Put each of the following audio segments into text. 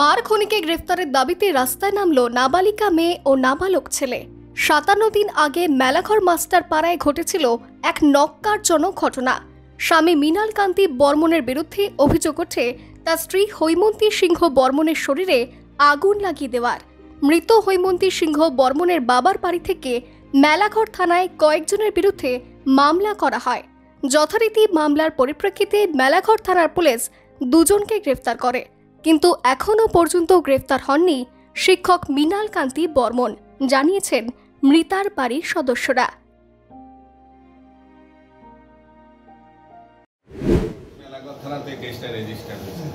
মার খুনিকে গ্রেফতারের দাবিতে রাস্তায় নামলো নাবালিকা মেয়ে ও নাবালক ছেলে। ৫৭ দিন আগে মেলাঘর মাস্টার পাড়ায় ঘটেছিল এক ন্যক্কারজনক ঘটনা। স্বামী মৃণাল কান্তি বর্মনের বিরুদ্ধে অভিযোগ ওঠে তার স্ত্রী হৈমন্তী সিংহ বর্মনের শরীরে আগুন লাগিয়ে দেওয়ার। মৃত হৈমন্তী সিংহ বর্মনের বাবার বাড়ি থেকে মেলাঘর থানায় কয়েকজনের বিরুদ্ধে মামলা করা হয়। যথারীতি মামলার পরিপ্রেক্ষিতে মেলাঘর থানার পুলিশ দুজনকে গ্রেফতার করে, কিন্তু এখনও পর্যন্ত গ্রেফতার হননি শিক্ষক মৃণাল কান্তি বর্মন, জানিয়েছেন মৃতার বাড়ির সদস্যরা। মেলাঘর থানাতে কেসটা রেজিস্টার হয়েছে।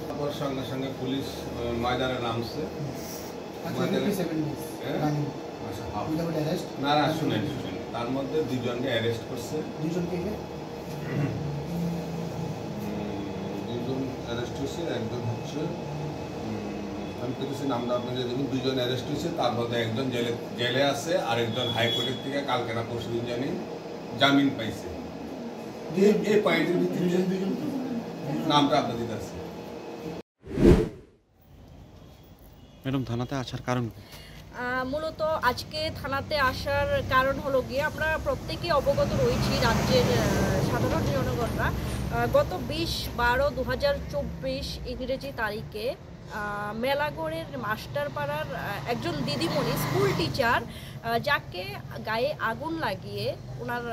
তারপর সঙ্গে সঙ্গে পুলিশ ময়দানে নামছে। শুনেন তার মধ্যে দুজনকে অ্যারেস্ট করছে। দুজন অ্যারেস্ট হয়েছে। একজন হচ্ছে, আমি পেয়েছি নামটা আপনাদের দেখুন, দুজন অ্যারেস্ট হয়েছে। তার মধ্যে একজন জেলে আছে, আর একজন হাইকোর্টের থেকে কালকে না পরশুদিন জানি জামিন পাইছে। এই পয়েন্টের ভিত্তিতে নামটা আপনাদের আছে। ম্যাডাম, থানাতে আসার কারণ মূলত আজকে থানাতে আসার কারণ হলো গিয়ে আমরা প্রত্যেকে অবগত রয়েছি, রাজ্যের সাধারণ জনগণরা গত 20/12/2024 ইংরেজি তারিখে মেলাগড়ের মাস্টারপাড়ার একজন দিদিমণি, স্কুল টিচার, যাকে গায়ে আগুন লাগিয়ে ওনার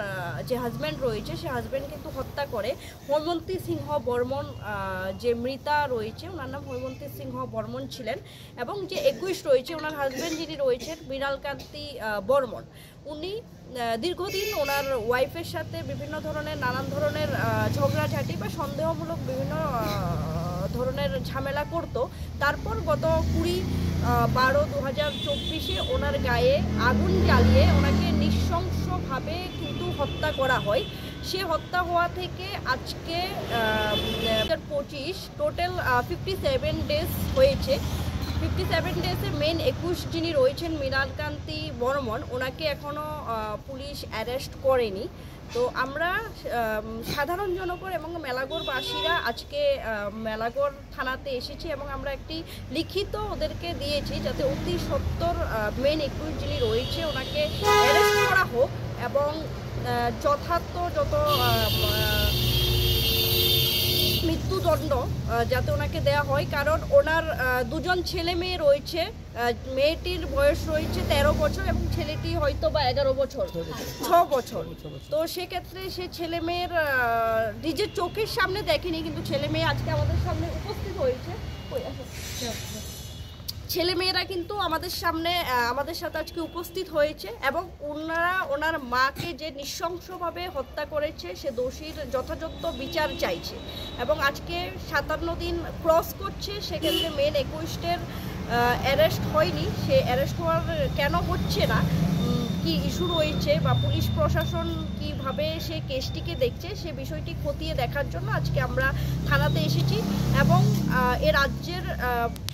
যে হাজব্যান্ড রয়েছে সে হাজব্যান্ড কিন্তু হত্যা করে। হৈমন্তী সিংহ বর্মন, যে মৃতা রয়েছে ওনার নাম হৈমন্তী সিংহ বর্মন ছিলেন, এবং যে 21 রয়েছে ওনার হাজব্যান্ড যিনি রয়েছেন মৃণাল কান্তি বর্মন, উনি দীর্ঘদিন ওনার ওয়াইফের সাথে বিভিন্ন ধরনের নানান ধরনের ঝগড়াঝাটি বা সন্দেহমূলক বিভিন্ন ধরনের ঝামেলা করত। তারপর গত 20/12/2024 ওনার গায়ে আগুন জ্বালিয়ে ওনাকে নৃশংসভাবে কিন্তু হত্যা করা হয়। সে হত্যা হওয়া থেকে আজকে 2025 টোটাল 57 ডেজ হয়েছে। 57 ডেজে মেন 21 যিনি রয়েছেন মৃণাল কান্তি বর্মন, ওনাকে এখনও পুলিশ অ্যারেস্ট করেনি। তো আমরা সাধারণ জনগণ এবং মেলাগড়বাসীরা আজকে মেলাগড় থানাতে এসেছি এবং আমরা একটি লিখিত ওদেরকে দিয়েছি যাতে অতি সত্বর মেন 21 যিনি রয়েছে ওনাকে অ্যারেস্ট করা হোক এবং যথার্থ যত মৃত্যুদণ্ড যাতে ওনাকে দেওয়া হয়। কারণ ওনার দুজন ছেলে মেয়ে রয়েছে, মেয়েটির বয়স রয়েছে 13 বছর এবং ছেলেটি হয়তো বা 11 বছর, 6 বছর। তো সেক্ষেত্রে সে ছেলে মেয়ের নিজের চোখের সামনে দেখেনি, কিন্তু ছেলে মেয়ে আজকে আমাদের সামনে উপস্থিত হয়েছে। ছেলেমেয়েরা কিন্তু আমাদের সাথে আজকে উপস্থিত হয়েছে এবং ওনার মাকে যে নৃশংসভাবে হত্যা করেছে সে দোষীর যথাযথ বিচার চাইছে। এবং আজকে 57 দিন ক্রস করছে, সেক্ষেত্রে মেন 21-এর অ্যারেস্ট হয়নি। সে অ্যারেস্ট হওয়ার কেন হচ্ছে না, কি ইস্যু রয়েছে বা পুলিশ প্রশাসন কিভাবে সে কেসটিকে দেখছে সে বিষয়টি খতিয়ে দেখার জন্য আজকে আমরা থানাতে এসেছি। এবং এ রাজ্যের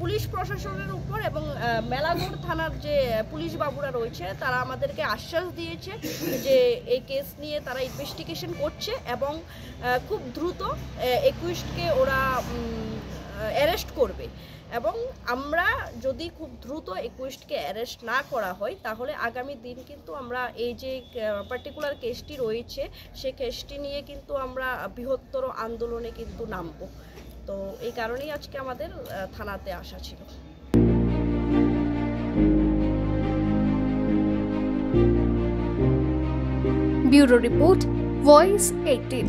পুলিশ প্রশাসনের উপর এবং মেলাঘর থানার যে পুলিশ বাবুরা রয়েছে তারা আমাদেরকে আশ্বাস দিয়েছে যে এই কেস নিয়ে তারা ইনভেস্টিগেশন করছে এবং খুব দ্রুত 21কে ওরা অ্যারেস্ট করবে। এবং আমরা যদি খুব দ্রুত 21কে অ্যারেস্ট না করা হয় তাহলে আগামী দিন কিন্তু আমরা এই যে পার্টিকুলার কেসটি রয়েছে সে কেসটি নিয়ে কিন্তু আমরা বৃহত্তর আন্দোলনে কিন্তু নামব। তো এই কারণেই আজকে আমাদের থানাতে আসা ছিল। Bureau report, voice 18।